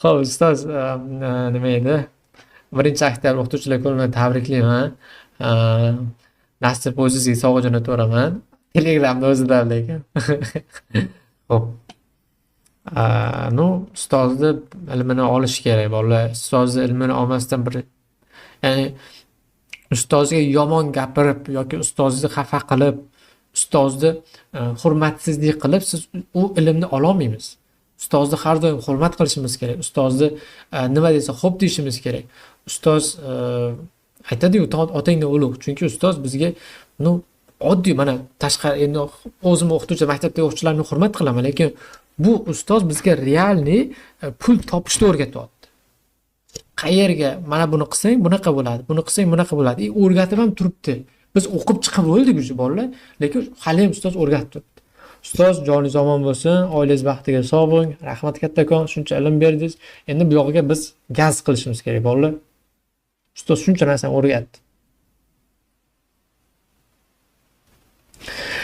Xo'p, ustoz, nima edi? 1-oktyabr o'qituvchilar kunini tabriklayman. A, Nasib o'zizga sovg'a jo'nataveraman. Telegramda o'zida lekin. Xo'p. Ustozni ilmini olish kerak bolalar. Ustozni ilmini olmasdan ya'ni ustozga yomon gapirib yoki ustozni xafa qilib, ustozni hurmatsizlik qilib siz u ilmni ololmaymiz. Ustozni har doim hurmat qilishimiz kerak. Ustozni nima desa xo'p deyishimiz kerak. Ustoz aytadi-yu, otangdan ulug'. Chunki ustoz bizga oddiy mana tashqari endi o'zim o'qituvchi, maktabdagi o'quvchilarni hurmat qilaman, lekin bu ustoz bizga realniy pul topishni o'rgatyapti. Qayerga mana buni qilsang bunaqa bo'ladi, buni qilsang bunaqa bo'ladi. O'rgatib ham turibdi. Biz o'qib chiqib bo'ldik o'sha bolalar, lekin hali ham ustoz o'rgatib turibdi. Ustoz joningiz omon bo'lsin, oilangiz baxtiga sog' bo'ling. Rahmat kattakon, shuncha ilm berdingiz. Endi bu yog'iga biz gaz qilishimiz kerak bolalar. Ustoz shuncha narsani o'rgatdi.